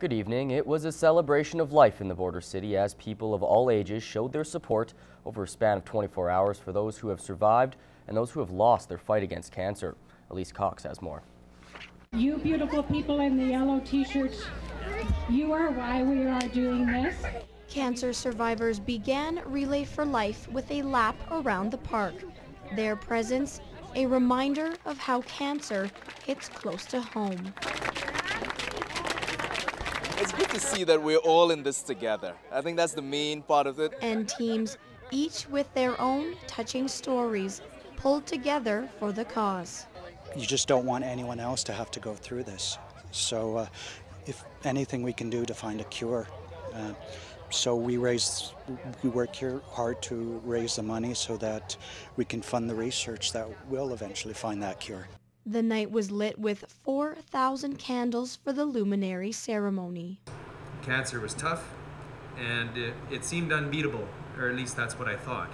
Good evening. It was a celebration of life in the border city as people of all ages showed their support over a span of 24 hours for those who have survived and those who have lost their fight against cancer. Elise Cox has more. You beautiful people in the yellow t-shirts, you are why we are doing this. Cancer survivors began Relay for Life with a lap around the park. Their presence, a reminder of how cancer hits close to home. It's good to see that we're all in this together. I think that's the main part of it. And teams, each with their own touching stories, pulled together for the cause. You just don't want anyone else to have to go through this. So if anything we can do to find a cure. So we work here hard to raise the money so that we can fund the research that will eventually find that cure. The night was lit with 4,000 candles for the luminary ceremony. Cancer was tough, and it seemed unbeatable, or at least that's what I thought.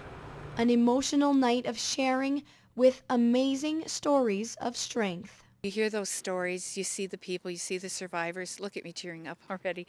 An emotional night of sharing with amazing stories of strength. You hear those stories, you see the people, you see the survivors. Look at me tearing up already.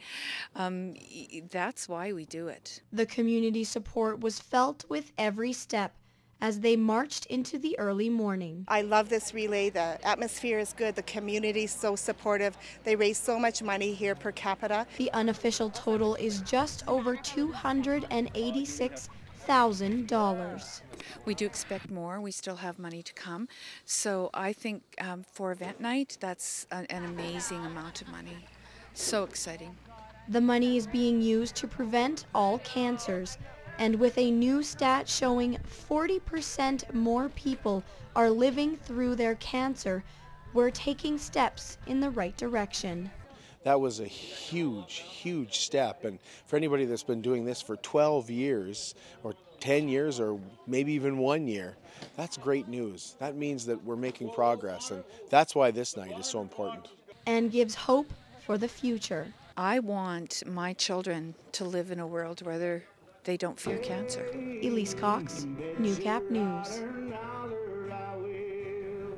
That's why we do it. The community support was felt with every step as they marched into the early morning. I love this relay. The atmosphere is good. The community is so supportive. They raise so much money here per capita. The unofficial total is just over $286,000. We do expect more. We still have money to come. So I think for event night, that's an amazing amount of money. So exciting. The money is being used to prevent all cancers. And with a new stat showing 40% more people are living through their cancer, we're taking steps in the right direction. That was a huge, huge step. And for anybody that's been doing this for 12 years or 10 years or maybe even 1 year, that's great news. That means that we're making progress. And that's why this night is so important. And gives hope for the future. I want my children to live in a world where they don't fear cancer. Elise Cox, Newcap News.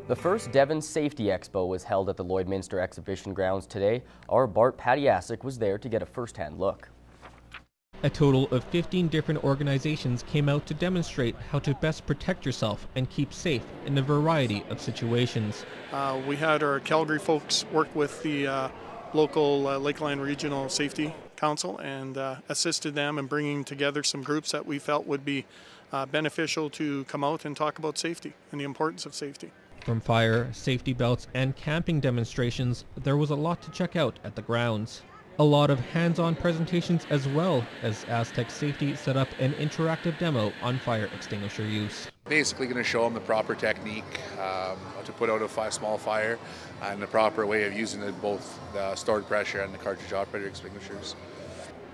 The first Devon Safety Expo was held at the Lloydminster Exhibition Grounds today. Our Bart Padiasic was there to get a first-hand look. A total of 15 different organizations came out to demonstrate how to best protect yourself and keep safe in a variety of situations. We had our Calgary folks work with the local Lakeline Regional Safety Council and assisted them in bringing together some groups that we felt would be beneficial to come out and talk about safety and the importance of safety. From fire, safety belts, and camping demonstrations, there was a lot to check out at the grounds. A lot of hands-on presentations as well as Aztec Safety set up an interactive demo on fire extinguisher use. Basically going to show them the proper technique to put out a small fire and the proper way of using both the stored pressure and the cartridge operated extinguishers.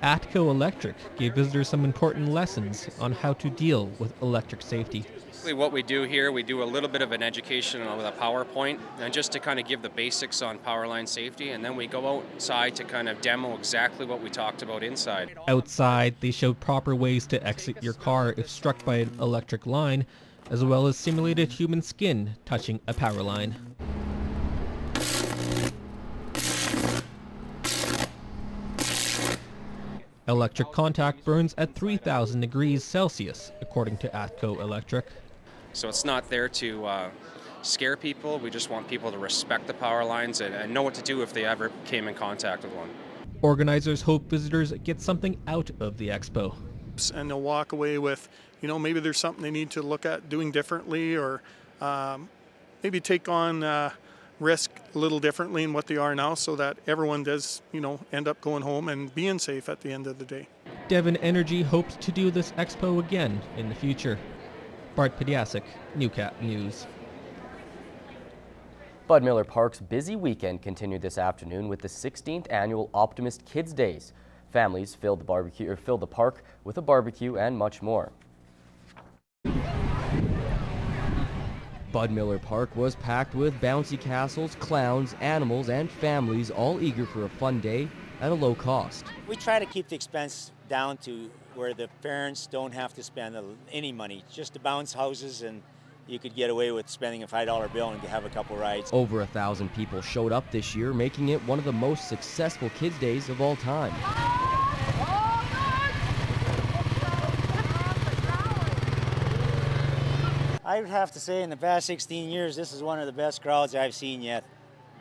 ATCO Electric gave visitors some important lessons on how to deal with electric safety. What we do here, we do a little bit of an education with a PowerPoint, and just to kind of give the basics on power line safety, and then we go outside to kind of demo exactly what we talked about inside. Outside, they showed proper ways to exit your car if struck by an electric line, as well as simulated human skin touching a power line. Electric contact burns at 3,000 degrees Celsius, according to ATCO Electric. So it's not there to scare people. We just want people to respect the power lines and know what to do if they ever came in contact with one. Organizers hope visitors get something out of the expo. And they'll walk away with, maybe there's something they need to look at doing differently, or maybe take on risk a little differently in what they are now, so that everyone does, end up going home and being safe at the end of the day. Devon Energy hopes to do this expo again in the future. Bart Padiasic, Newcap News. Bud Miller Park's busy weekend continued this afternoon with the 16th annual Optimist Kids Days. Families filled the park with a barbecue and much more. Bud Miller Park was packed with bouncy castles, clowns, animals, and families all eager for a fun day at a low cost. We try to keep the expense down to where the parents don't have to spend any money, just to bounce houses and you could get away with spending a $5 bill and have a couple rides. Over 1,000 people showed up this year, making it one of the most successful Kids Days of all time. I would have to say in the past 16 years, this is one of the best crowds I've seen yet.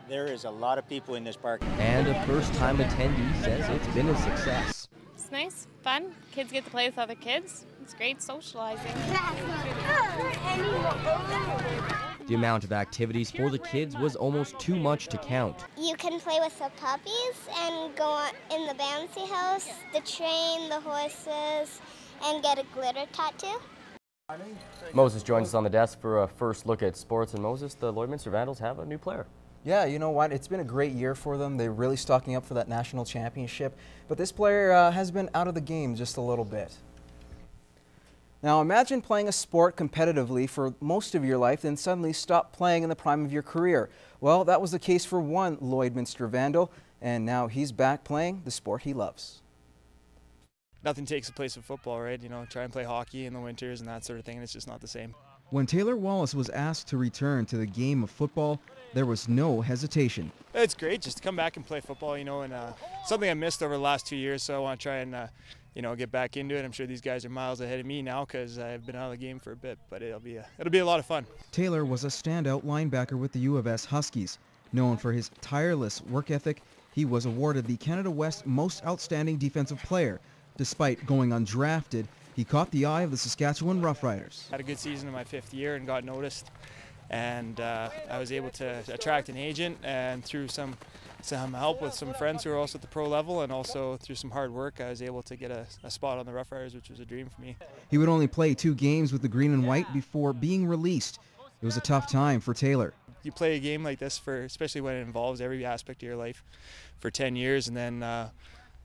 There is a lot of people in this park. And a first-time attendee says it's been a success. It's nice, fun. Kids get to play with other kids. It's great socializing. The amount of activities for the kids was almost too much to count. You can play with the puppies and go on in the bouncy house, the train, the horses, and get a glitter tattoo. Moses joins us on the desk for a first look at sports. And Moses, the Lloydminster Vandals have a new player. Yeah, you know what? It's been a great year for them. They're really stocking up for that national championship. But this player has been out of the game just a little bit. Now imagine playing a sport competitively for most of your life, then suddenly stop playing in the prime of your career. Well, that was the case for one Lloydminster Vandal, and now he's back playing the sport he loves. Nothing takes the place of football, right? You know, try and play hockey in the winters and that sort of thing, and it's just not the same. When Taylor Wallace was asked to return to the game of football, there was no hesitation. It's great just to come back and play football, you know, and something I missed over the last 2 years, so I want to try and, you know, get back into it. I'm sure these guys are miles ahead of me now because I've been out of the game for a bit, but it'll be a lot of fun. Taylor was a standout linebacker with the U of S Huskies. Known for his tireless work ethic, he was awarded the Canada West Most Outstanding Defensive Player. Despite going undrafted, he caught the eye of the Saskatchewan Roughriders. Had a good season in my 5th year and got noticed, and I was able to attract an agent, and through some help with some friends who are also at the pro level, and also through some hard work, I was able to get a spot on the Roughriders, which was a dream for me. He would only play 2 games with the green and white before being released. It was a tough time for Taylor. You play a game like this, especially when it involves every aspect of your life, for 10 years, and then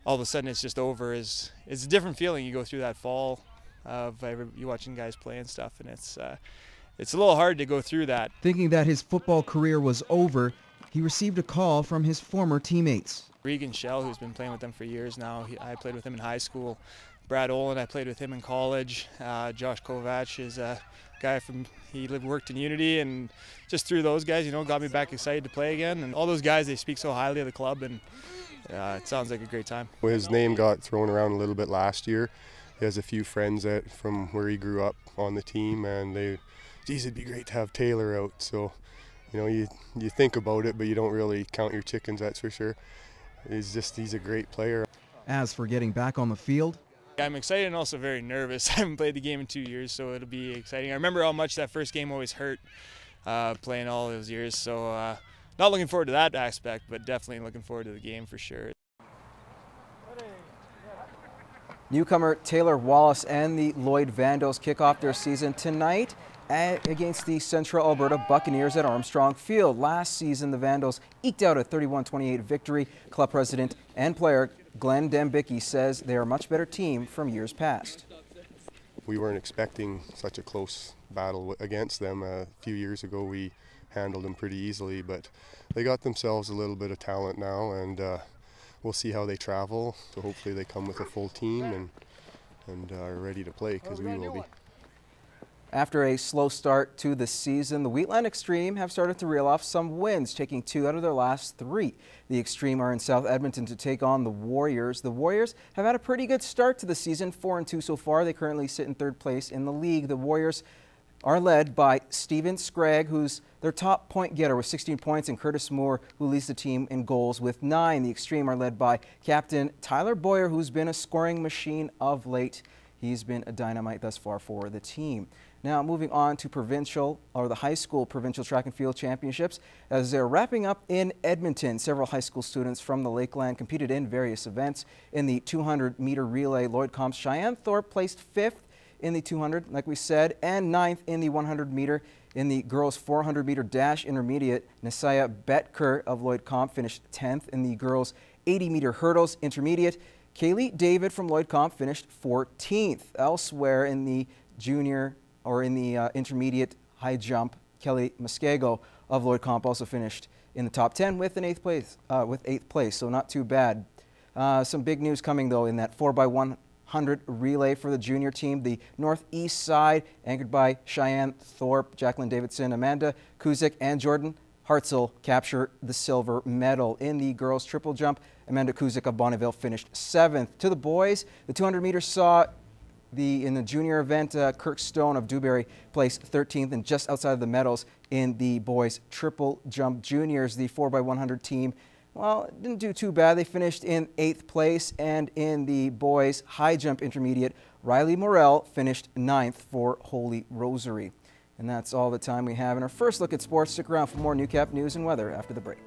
all of a sudden it's just over. It's a different feeling. You go through that fall of you watching guys play and stuff, and it's a little hard to go through that. Thinking that his football career was over, he received a call from his former teammates. Regan Shell, who's been playing with them for years now, I played with him in high school. Brad Olin, I played with him in college. Josh Kovac is a guy he worked in Unity, and just through those guys, you know, got me back excited to play again. And all those guys, they speak so highly of the club, and it sounds like a great time. His name got thrown around a little bit last year. He has a few friends from where he grew up on the team, and geez, it'd be great to have Taylor out. So, you know, you think about it, but you don't really count your chickens, that's for sure. He's a great player. As for getting back on the field, I'm excited and also very nervous. I haven't played the game in 2 years, so it'll be exciting. I remember how much that first game always hurt playing all those years, so not looking forward to that aspect, but definitely looking forward to the game for sure. newcomer Taylor Wallace and the Lloyd Vandals kick off their season tonight against the Central Alberta Buccaneers at Armstrong Field. Last season, the Vandals eked out a 31-28 victory. Club president and player Glenn Dembicki says they are a much better team from years past. We weren't expecting such a close battle against them. A few years ago, we handled them pretty easily, but they got themselves a little bit of talent now, and we'll see how they travel. So hopefully they come with a full team and are ready to play, because we will be. After a slow start to the season, the Wheatland Extreme have started to reel off some wins, taking 2 out of their last 3. The Extreme are in South Edmonton to take on the Warriors. The Warriors have had a pretty good start to the season, 4-2 so far. They currently sit in 3rd place in the league. The Warriors are led by Steven Scragg, who's their top point getter with 16 points, and Curtis Moore, who leads the team in goals with 9. The Extreme are led by captain Tyler Boyer, who's been a scoring machine of late. He's been a dynamite thus far for the team. Now moving on to the high school provincial track and field championships. As they're wrapping up in Edmonton, several high school students from the Lakeland competed in various events. In the 200-meter relay, Lloyd Comp's Cheyenne Thorpe placed 5th in the 200, like we said, and 9th in the 100-meter. In the girls' 400-meter dash intermediate, Nisaya Betker of Lloyd Comp finished 10th. In the girls' 80-meter hurdles intermediate, Kaylee David from Lloyd Comp finished 14th. Elsewhere in the intermediate high jump, Kelly Muskego of Lloyd Comp also finished in the top 10 with 8th place, so not too bad. Some big news coming though in that 4x100 4x100 relay for the junior team. The northeast side, anchored by Cheyenne Thorpe, Jacqueline Davidson, Amanda Kuzik, and Jordan Hartzell, capture the silver medal. In the girls triple jump, Amanda Kuzik of Bonneville finished 7th. To the boys, the 200 meters saw in the junior event, Kirk Stone of Dewberry placed 13th and just outside of the medals in the boys triple jump juniors. The 4x100 team, well, didn't do too bad. They finished in 8th place, and in the boys high jump intermediate, Riley Morrell finished 9th for Holy Rosary. And that's all the time we have in our first look at sports. Stick around for more Newcap news and weather after the break.